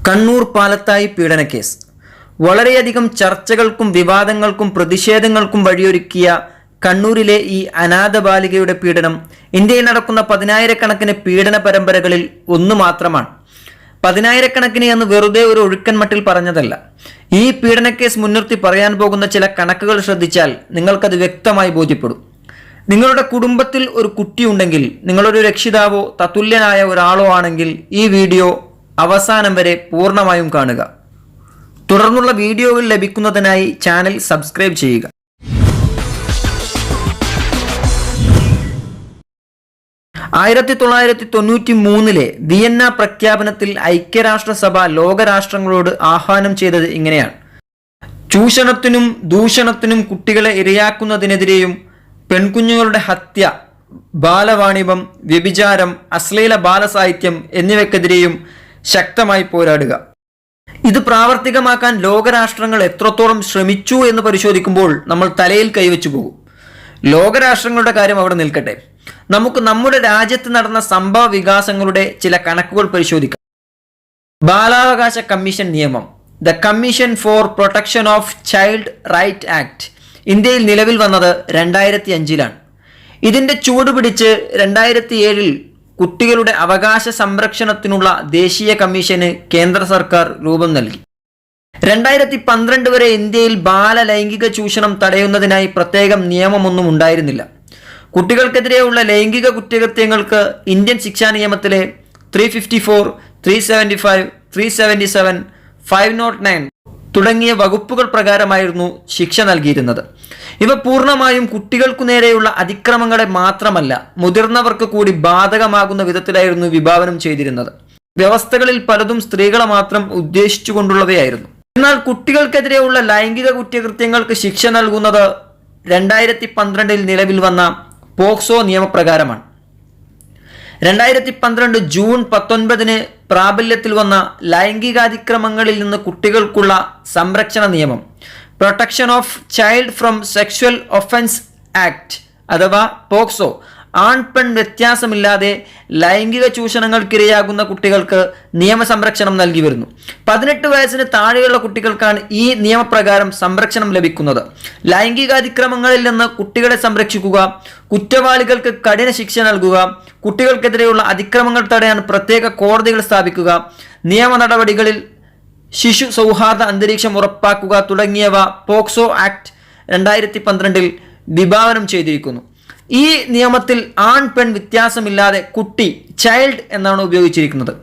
കണ്ണൂർ പാലത്തായി പീഡനക്കേസ് വളരെയധികം ചർച്ചകൾക്കും വിവാദങ്ങൾക്കും പ്രതിഷേധങ്ങൾക്കും വഴിയൊരുക്കിയ കണ്ണൂരിലെ ഈ അനാഥ ബാലികയുടെ പീഡനം ഇന്ത്യയിൽ നടക്കുന്ന പതിനായിരക്കണക്കിന് പീഡന പരമ്പരകളിൽ ഒന്ന് മാത്രമാണ്. പതിനായിരക്കണക്കിന് എന്ന് വെറുതെ ഒരു ഒഴുക്കൻ മട്ടിൽ പറഞ്ഞതല്ല. ഈ പീഡനക്കേസ് മുൻനിർത്തി പറയാൻ പോകുന്ന ചില കണക്കുകൾ ശ്രദ്ധിച്ചാൽ നിങ്ങൾക്കത് വ്യക്തമായി ബോധ്യപ്പെടും. നിങ്ങളുടെ കുടുംബത്തിൽ ഒരു കുട്ടിയുണ്ടെങ്കിൽ, നിങ്ങളൊരു രക്ഷിതാവോ തത്തുല്യനായ ഒരാളോ ആണെങ്കിൽ ഈ വീഡിയോ അവസാനം വരെ പൂർണ്ണമായും കാണുക. തുടർന്നുള്ള വീഡിയോകൾ ലഭിക്കുന്നതിനായി ചാനൽ സബ്സ്ക്രൈബ് ചെയ്യുക. 1993 വിയന്ന പ്രഖ്യാപനത്തിൽ ഐക്യരാഷ്ട്രസഭ ലോകരാഷ്ട്രങ്ങളോട് ആഹ്വാനം ചെയ്തത് ഇങ്ങനെയാണ്: ചൂഷണത്തിനും ദൂഷണത്തിനും കുട്ടികളെ ഇരയാക്കുന്നതിനെതിരെയും പെൺകുഞ്ഞുങ്ങളുടെ ഹത്യ, ബാലവാണിഭം, വ്യഭിചാരം, അശ്ലീല ബാലസാഹിത്യം എന്നിവയ്ക്കെതിരെയും ശക്തമായി പോരാടുക. ഇത് പ്രാവർത്തികമാക്കാൻ ലോകരാഷ്ട്രങ്ങൾ എത്രത്തോളം ശ്രമിച്ചു എന്ന് പരിശോധിക്കുമ്പോൾ നമ്മൾ തലയിൽ കൈവച്ചു പോകും. ലോകരാഷ്ട്രങ്ങളുടെ കാര്യം അവിടെ നിൽക്കട്ടെ, നമുക്ക് നമ്മുടെ രാജ്യത്ത് നടന്ന സംഭവ വികാസങ്ങളുടെ ചില കണക്കുകൾ പരിശോധിക്കാം. ബാലാവകാശ കമ്മീഷൻ നിയമം, the commission for protection of child right act, ഇന്ത്യയിൽ നിലവിൽ വന്നത് 2005 ഇതിന്റെ ചൂട് പിടിച്ച് 2007 കുട്ടികളുടെ അവകാശ സംരക്ഷണത്തിനുള്ള ദേശീയ കമ്മീഷന് കേന്ദ്ര സർക്കാർ രൂപം നൽകി. 2012 വരെ ഇന്ത്യയിൽ ബാലലൈംഗിക ചൂഷണം തടയുന്നതിനായി പ്രത്യേകം നിയമമൊന്നും ഉണ്ടായിരുന്നില്ല. കുട്ടികൾക്കെതിരെയുള്ള ലൈംഗിക കുറ്റകൃത്യങ്ങൾക്ക് ഇന്ത്യൻ ശിക്ഷാ നിയമത്തിലെ 354, 375, 377, 509 തുടങ്ങിയ വകുപ്പുകൾ പ്രകാരമായിരുന്നു ശിക്ഷ നൽകിയിരുന്നത്. ഇവ പൂർണ്ണമായും കുട്ടികൾക്കു നേരെയുള്ള അതിക്രമങ്ങളെ മാത്രമല്ല, മുതിർന്നവർക്ക് കൂടി ബാധകമാകുന്ന വിധത്തിലായിരുന്നു വിഭാവനം ചെയ്തിരുന്നത്. വ്യവസ്ഥകളിൽ പലതും സ്ത്രീകളെ മാത്രം ഉദ്ദേശിച്ചുകൊണ്ടുള്ളവയായിരുന്നു. എന്നാൽ കുട്ടികൾക്കെതിരെയുള്ള ലൈംഗിക കുറ്റകൃത്യങ്ങൾക്ക് ശിക്ഷ നൽകുന്നത് 2012 നിലവിൽ വന്ന പോക്സോ നിയമപ്രകാരമാണ്. 2012 ജൂൺ 19 പ്രാബല്യത്തിൽ വന്ന ലൈംഗികാതിക്രമങ്ങളിൽ നിന്ന് കുട്ടികൾക്കുള്ള സംരക്ഷണ നിയമം, protection of child from sexual offence act അഥവാ പോക്സോ, ആൺ പെൺ വ്യത്യാസമില്ലാതെ ലൈംഗിക ചൂഷണങ്ങൾക്കിരയാകുന്ന കുട്ടികൾക്ക് നിയമസംരക്ഷണം നൽകി വരുന്നു. 18 വയസ്സിന് താഴെയുള്ള കുട്ടികൾക്കാണ് ഈ നിയമപ്രകാരം സംരക്ഷണം ലഭിക്കുന്നത്. ലൈംഗികാതിക്രമങ്ങളിൽ നിന്ന് കുട്ടികളെ സംരക്ഷിക്കുക, കുറ്റവാളികൾക്ക് കഠിന ശിക്ഷ നൽകുക, കുട്ടികൾക്കെതിരെയുള്ള അതിക്രമങ്ങൾ തടയാൻ പ്രത്യേക കോടതികൾ സ്ഥാപിക്കുക, നിയമ നടപടികളിൽ ശിശു സൗഹാർദ്ദ അന്തരീക്ഷം ഉറപ്പാക്കുക തുടങ്ങിയവ പോക്സോ ആക്ട് 2012 വിഭാവനം ചെയ്തിരിക്കുന്നു. ഈ നിയമത്തിൽ ആൺ പെൺ വ്യത്യാസമില്ലാതെ കുട്ടി, ചൈൽഡ് എന്നാണ് ഉപയോഗിച്ചിരിക്കുന്നത്.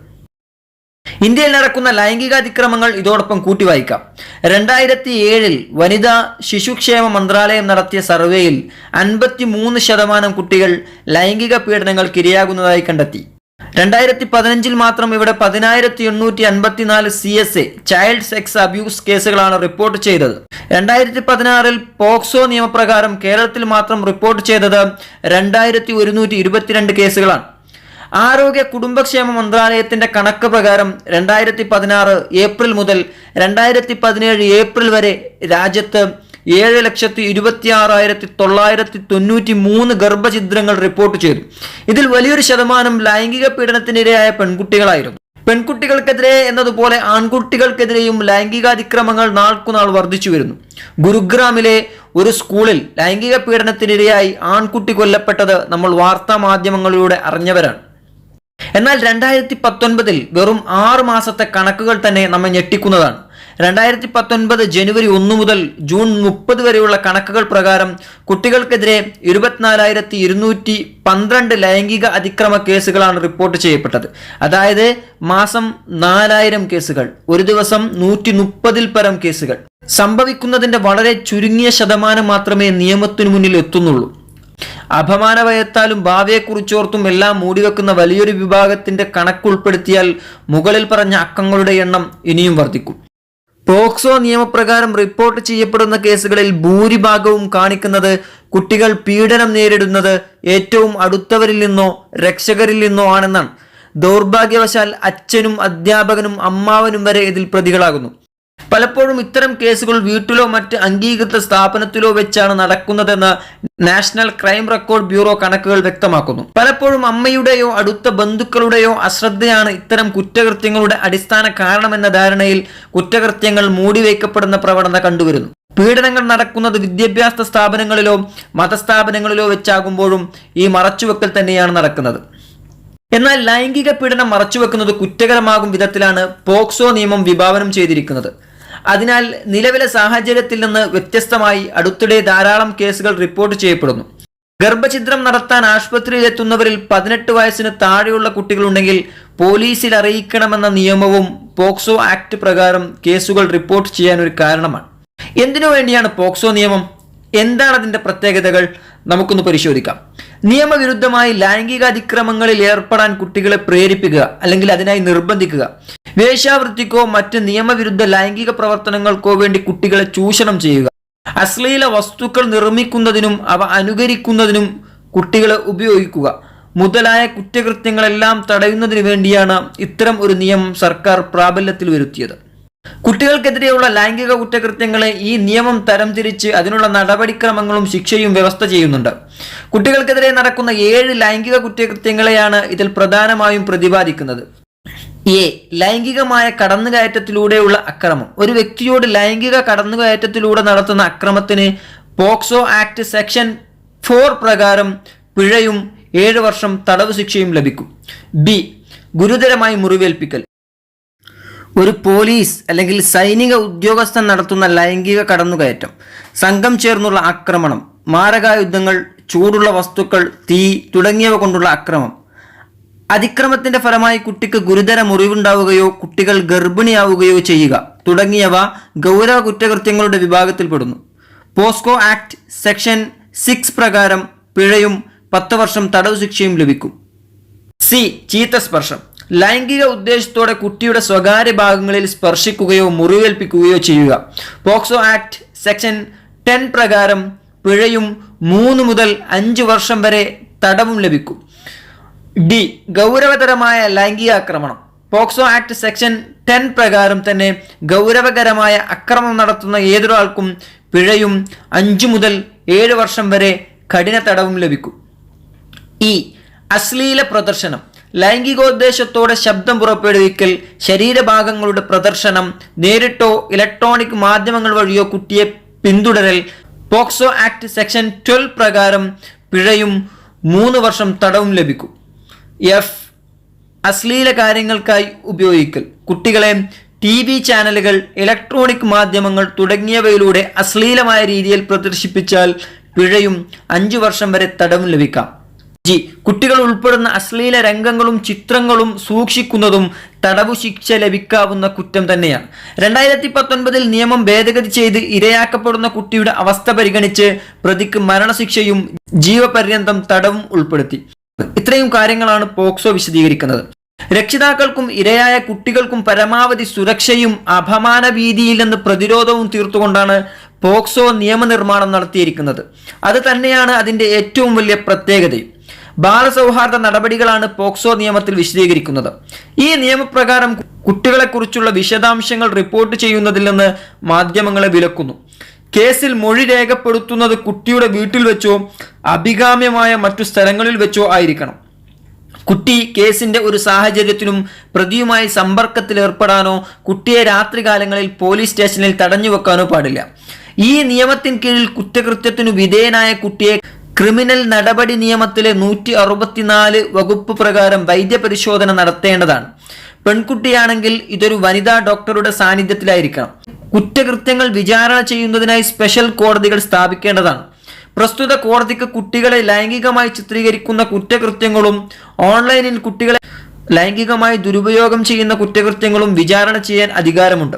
ഇന്ത്യയിൽ നടക്കുന്ന ലൈംഗികാതിക്രമങ്ങൾ ഇതോടൊപ്പം കൂട്ടി വായിക്കാം. 2007 വനിതാ ശിശുക്ഷേമ മന്ത്രാലയം നടത്തിയ സർവേയിൽ 53% കുട്ടികൾ ലൈംഗിക പീഡനങ്ങൾക്ക് ഇരയാകുന്നതായി കണ്ടെത്തി. 2015 മാത്രം ഇവിടെ 10,854 CSA ചൈൽഡ് സെക്സ് അബ്യൂസ് കേസുകളാണ് റിപ്പോർട്ട് ചെയ്തത്. 2016 പോക്സോ നിയമപ്രകാരം കേരളത്തിൽ മാത്രം റിപ്പോർട്ട് ചെയ്തത് 2,122 കേസുകളാണ്. ആരോഗ്യ കുടുംബക്ഷേമ മന്ത്രാലയത്തിന്റെ കണക്ക് പ്രകാരം 2016 ഏപ്രിൽ മുതൽ 2017 ഏപ്രിൽ വരെ രാജ്യത്ത് 7,26,993 ഗർഭഛിദ്രങ്ങൾ റിപ്പോർട്ട് ചെയ്തു. ഇതിൽ വലിയൊരു ശതമാനം ലൈംഗിക പീഡനത്തിനിരയായ പെൺകുട്ടികളായിരുന്നു. പെൺകുട്ടികൾക്കെതിരെ എന്നതുപോലെ ആൺകുട്ടികൾക്കെതിരെയും ലൈംഗികാതിക്രമങ്ങൾ നാൾക്കുനാൾ വർദ്ധിച്ചു വരുന്നു. ഗുരുഗ്രാമിലെ ഒരു സ്കൂളിൽ ലൈംഗിക പീഡനത്തിനിരയായി ആൺകുട്ടി കൊല്ലപ്പെട്ടത് നമ്മൾ വാർത്താ മാധ്യമങ്ങളിലൂടെ അറിഞ്ഞവരാണ്. എന്നാൽ 2019 വെറും 6 മാസത്തെ കണക്കുകൾ തന്നെ നമ്മെ ഞെട്ടിക്കുന്നതാണ്. 2019 ജനുവരി 1 മുതൽ ജൂൺ 30 വരെയുള്ള കണക്കുകൾ പ്രകാരം കുട്ടികൾക്കെതിരെ 24,212 ലൈംഗിക അതിക്രമ കേസുകളാണ് റിപ്പോർട്ട് ചെയ്യപ്പെട്ടത്. അതായത് മാസം 4,000 കേസുകൾ, ഒരു ദിവസം 130 പരം കേസുകൾ. സംഭവിക്കുന്നതിന്റെ വളരെ ചുരുങ്ങിയ ശതമാനം മാത്രമേ നിയമത്തിനു മുന്നിൽ എത്തുന്നുള്ളൂ. അപമാനഭയത്താലും ഭാവിയെക്കുറിച്ചോർത്തും എല്ലാം മൂടിവെക്കുന്ന വലിയൊരു വിഭാഗത്തിന്റെ കണക്കുൾപ്പെടുത്തിയാൽ മുകളിൽ പറഞ്ഞ അക്കങ്ങളുടെ എണ്ണം ഇനിയും വർദ്ധിക്കും. പോക്സോ നിയമപ്രകാരം റിപ്പോർട്ട് ചെയ്യപ്പെടുന്ന കേസുകളിൽ ഭൂരിഭാഗവും കാണിക്കുന്നത് കുട്ടികൾ പീഡനം നേരിടുന്നത് ഏറ്റവും അടുത്തവരിൽ നിന്നോ രക്ഷകരിൽ നിന്നോ ആണെന്നാണ്. ദൗർഭാഗ്യവശാൽ അച്ഛനും അധ്യാപകനും അമ്മാവനും വരെ ഇതിൽ പ്രതികളാകുന്നു. പലപ്പോഴും ഇത്തരം കേസുകൾ വീട്ടിലോ മറ്റ് അംഗീകൃത സ്ഥാപനത്തിലോ വെച്ചാണ് നടക്കുന്നതെന്ന് നാഷണൽ ക്രൈം റെക്കോർഡ് ബ്യൂറോ കണക്കുകൾ വ്യക്തമാക്കുന്നു. പലപ്പോഴും അമ്മയുടെയോ അടുത്ത ബന്ധുക്കളുടെയോ അശ്രദ്ധയാണ് ഇത്തരം കുറ്റകൃത്യങ്ങളുടെ അടിസ്ഥാന കാരണമെന്ന ധാരണയിൽ കുറ്റകൃത്യങ്ങൾ മൂടിവയ്ക്കപ്പെടുന്ന പ്രവണത കണ്ടുവരുന്നു. പീഡനങ്ങൾ നടക്കുന്നത് വിദ്യാഭ്യാസ സ്ഥാപനങ്ങളിലോ മതസ്ഥാപനങ്ങളിലോ വെച്ചാകുമ്പോഴും ഈ മറച്ചുവെക്കൽ തന്നെയാണ് നടക്കുന്നത്. എന്നാൽ ലൈംഗിക പീഡനം മറച്ചുവെക്കുന്നത് കുറ്റകരമാകും വിധത്തിലാണ് പോക്സോ നിയമം വിഭാവനം ചെയ്തിരിക്കുന്നത്. അതിനാൽ നിലവിലെ സാഹചര്യത്തിൽ നിന്ന് വ്യത്യസ്തമായി അടുത്തിടെ ധാരാളം കേസുകൾ റിപ്പോർട്ട് ചെയ്യപ്പെടുന്നു. ഗർഭഛിദ്രം നടത്താൻ ആശുപത്രിയിൽ എത്തുന്നവരിൽ 18 വയസ്സിന് താഴെയുള്ള കുട്ടികളുണ്ടെങ്കിൽ പോലീസിൽ അറിയിക്കണമെന്ന നിയമവും പോക്സോ ആക്ട് പ്രകാരം കേസുകൾ റിപ്പോർട്ട് ചെയ്യാൻ ഒരു കാരണമാണ്. എന്തിനു വേണ്ടിയാണ് പോക്സോ നിയമം? എന്താണ് അതിന്റെ പ്രത്യേകതകൾ? നമുക്കൊന്ന് പരിശോധിക്കാം. നിയമവിരുദ്ധമായി ലൈംഗിക അതിക്രമങ്ങളിൽ ഏർപ്പെടാൻ കുട്ടികളെ പ്രേരിപ്പിക്കുക അല്ലെങ്കിൽ അതിനായി നിർബന്ധിക്കുക, വേശ്യാവൃത്തിക്കോ മറ്റ് നിയമവിരുദ്ധ ലൈംഗിക പ്രവർത്തനങ്ങൾക്കോ വേണ്ടി കുട്ടികളെ ചൂഷണം ചെയ്യുക, അശ്ലീല വസ്തുക്കൾ നിർമ്മിക്കുന്നതിനും അവ അനുകരിക്കുന്നതിനും കുട്ടികളെ ഉപയോഗിക്കുക മുതലായ കുറ്റകൃത്യങ്ങളെല്ലാം തടയുന്നതിന് വേണ്ടിയാണ് ഇത്തരം ഒരു നിയമം സർക്കാർ പ്രാബല്യത്തിൽ വരുത്തിയത്. കുട്ടികൾക്കെതിരെയുള്ള ലൈംഗിക കുറ്റകൃത്യങ്ങളെ ഈ നിയമം തരംതിരിച്ച് അതിനുള്ള നടപടിക്രമങ്ങളും ശിക്ഷയും വ്യവസ്ഥ ചെയ്യുന്നുണ്ട്. കുട്ടികൾക്കെതിരെ നടക്കുന്ന 7 ലൈംഗിക കുറ്റകൃത്യങ്ങളെയാണ് ഇതിൽ പ്രധാനമായും പ്രതിപാദിക്കുന്നത്. ലൈംഗികമായ കടന്നുകയറ്റത്തിലൂടെയുള്ള അക്രമം. ഒരു വ്യക്തിയോട് ലൈംഗിക കടന്നുകയറ്റത്തിലൂടെ നടത്തുന്ന അക്രമത്തിന് പോക്സോ ആക്ട് സെക്ഷൻ 4 പ്രകാരം പിഴയും 7 വർഷം തടവ് ശിക്ഷയും ലഭിക്കും. ഗുരുതരമായി മുറിവേൽപ്പിക്കൽ. ഒരു പോലീസ് അല്ലെങ്കിൽ സൈനിക ഉദ്യോഗസ്ഥൻ നടത്തുന്ന ലൈംഗിക കടന്നുകയറ്റം, സംഘം ചേർന്നുള്ള ആക്രമണം, മാരകായുധങ്ങൾ, ചൂടുള്ള വസ്തുക്കൾ, തീ തുടങ്ങിയവ കൊണ്ടുള്ള അക്രമം. അതിക്രമത്തിന്റെ ഫലമായി കുട്ടിക്ക് ഗുരുതര മുറിവുണ്ടാവുകയോ കുട്ടികൾ ഗർഭിണിയാവുകയോ ചെയ്യുക തുടങ്ങിയവ ഗൗരവ കുറ്റകൃത്യങ്ങളുടെ വിഭാഗത്തിൽപ്പെടുന്നു. പോസ്കോ ആക്ട് സെക്ഷൻ 6 പ്രകാരം പിഴയും 10 വർഷം തടവ് ശിക്ഷയും ലഭിക്കും. ചീത്ത സ്പർശം. ലൈംഗിക ഉദ്ദേശത്തോടെ കുട്ടിയുടെ സ്വകാര്യ ഭാഗങ്ങളിൽ സ്പർശിക്കുകയോ മുറിവേൽപ്പിക്കുകയോ ചെയ്യുക. പോക്സോ ആക്ട് സെക്ഷൻ 10 പ്രകാരം പിഴയും 3 മുതൽ 5 വർഷം വരെ തടവും ലഭിക്കും. ഗൗരവതരമായ ലൈംഗിക ആക്രമണം. പോക്സോ ആക്ട് സെക്ഷൻ 10 പ്രകാരം തന്നെ ഗൗരവകരമായ അക്രമം നടത്തുന്ന ഏതൊരാൾക്കും പിഴയും 5 മുതൽ 7 വർഷം വരെ കഠിന തടവും ലഭിക്കും. അശ്ലീല പ്രദർശനം. ലൈംഗികോദ്ദേശത്തോടെ ശബ്ദം പുറപ്പെടുവിക്കൽ, ശരീരഭാഗങ്ങളുടെ പ്രദർശനം, നേരിട്ടോ ഇലക്ട്രോണിക് മാധ്യമങ്ങൾ വഴിയോ കുട്ടിയെ പിന്തുടരൽ. പോക്സോ ആക്ട് സെക്ഷൻ 12 പ്രകാരം പിഴയും 3 വർഷം തടവും ലഭിക്കും. അശ്ലീല കാര്യങ്ങൾക്കായി ഉപയോഗിക്കൽ. കുട്ടികളെ TV ചാനലുകൾ, ഇലക്ട്രോണിക് മാധ്യമങ്ങൾ തുടങ്ങിയവയിലൂടെ അശ്ലീലമായ രീതിയിൽ പ്രദർശിപ്പിച്ചാൽ പിഴയും 5 വർഷം വരെ തടവും ലഭിക്കാം. കുട്ടികൾ ഉൾപ്പെടുന്ന അശ്ലീല രംഗങ്ങളും ചിത്രങ്ങളും സൂക്ഷിക്കുന്നതും തടവു ശിക്ഷ ലഭിക്കാവുന്ന കുറ്റം തന്നെയാണ്. 2019 നിയമം ഭേദഗതി ചെയ്ത് ഇരയാക്കപ്പെടുന്ന കുട്ടിയുടെ അവസ്ഥ പരിഗണിച്ച് പ്രതിക്ക് മരണശിക്ഷയും ജീവപര്യന്തം തടവും ഉൾപ്പെടുത്തി. ഇത്രയും കാര്യങ്ങളാണ് പോക്സോ വിശദീകരിക്കുന്നത്. രക്ഷിതാക്കൾക്കും ഇരയായ കുട്ടികൾക്കും പരമാവധി സുരക്ഷയും അപമാന ഭീതിയിൽ നിന്ന് പ്രതിരോധവും തീർത്തുകൊണ്ടാണ് പോക്സോ നിയമനിർമ്മാണം നടത്തിയിരിക്കുന്നത്. അത് തന്നെയാണ് അതിന്റെ ഏറ്റവും വലിയ പ്രത്യേകതയും. ബാലസൗഹാർദ്ദ നടപടികളാണ് പോക്സോ നിയമത്തിൽ വിശദീകരിക്കുന്നത്. ഈ നിയമപ്രകാരം കുട്ടികളെക്കുറിച്ചുള്ള വിശദാംശങ്ങൾ റിപ്പോർട്ട് ചെയ്യുന്നതിൽ നിന്ന് മാധ്യമങ്ങളെ വിലക്കുന്നു. കേസിൽ മൊഴി രേഖപ്പെടുത്തുന്നത് കുട്ടിയുടെ വീട്ടിൽ വെച്ചോ അഭികാമ്യമായ മറ്റു സ്ഥലങ്ങളിൽ വെച്ചോ ആയിരിക്കണം. കുട്ടി കേസിന്റെ ഒരു സാഹചര്യത്തിലും പ്രതിയുമായി സമ്പർക്കത്തിൽ ഏർപ്പെടാനോ കുട്ടിയെ രാത്രികാലങ്ങളിൽ പോലീസ് സ്റ്റേഷനിൽ തടഞ്ഞു വെക്കാനോ പാടില്ല. ഈ നിയമത്തിൻ കീഴിൽ കുറ്റകൃത്യത്തിനു വിധേയനായ കുട്ടിയെ ക്രിമിനൽ നടപടി നിയമത്തിലെ 164 വകുപ്പ് പ്രകാരം വൈദ്യപരിശോധന നടത്തേണ്ടതാണ്. പെൺകുട്ടിയാണെങ്കിൽ ഇതൊരു വനിതാ ഡോക്ടറുടെ സാന്നിധ്യത്തിലായിരിക്കണം. കുറ്റകൃത്യങ്ങൾ വിചാരണ ചെയ്യുന്നതിനായി സ്പെഷ്യൽ കോടതികൾ സ്ഥാപിക്കേണ്ടതാണ്. പ്രസ്തുത കോടതിക്ക് കുട്ടികളെ ലൈംഗികമായി ചിത്രീകരിക്കുന്ന കുറ്റകൃത്യങ്ങളും ഓൺലൈനിൽ കുട്ടികളെ ലൈംഗികമായി ദുരുപയോഗം ചെയ്യുന്ന കുറ്റകൃത്യങ്ങളും വിചാരണ ചെയ്യാൻ അധികാരമുണ്ട്.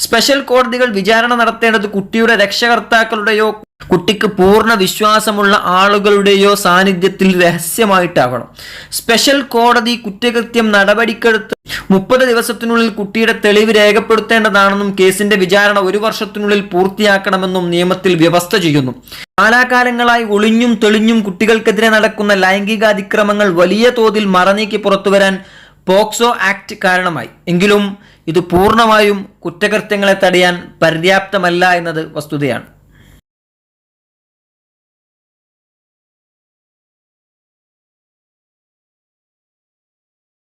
സ്പെഷ്യൽ കോടതികൾ വിചാരണ നടത്തേണ്ടത് കുട്ടിയുടെ രക്ഷകർത്താക്കളുടെയോ കുട്ടിക്ക് പൂർണ്ണ വിശ്വാസമുള്ള ആളുകളുടെയോ സാന്നിധ്യത്തിൽ രഹസ്യമായിട്ടാകണം. സ്പെഷ്യൽ കോടതി കുറ്റകൃത്യം നടപടിക്കെടുത്ത് 30 ദിവസത്തിനുള്ളിൽ കുട്ടിയുടെ തെളിവ് രേഖപ്പെടുത്തേണ്ടതാണെന്നും കേസിന്റെ വിചാരണ 1 വർഷത്തിനുള്ളിൽ പൂർത്തിയാക്കണമെന്നും നിയമത്തിൽ വ്യവസ്ഥ ചെയ്യുന്നു. കാലാകാലങ്ങളായി ഒളിഞ്ഞും തെളിഞ്ഞും കുട്ടികൾക്കെതിരെ നടക്കുന്ന ലൈംഗിക അതിക്രമങ്ങൾ വലിയ തോതിൽ മറനീക്കി പുറത്തുവരാൻ പോക്സോ ആക്ട് കാരണമായി. എങ്കിലും ഇത് പൂർണ്ണമായും കുറ്റകൃത്യങ്ങളെ തടയാൻ പര്യാപ്തമല്ല എന്നത് വസ്തുതയാണ്.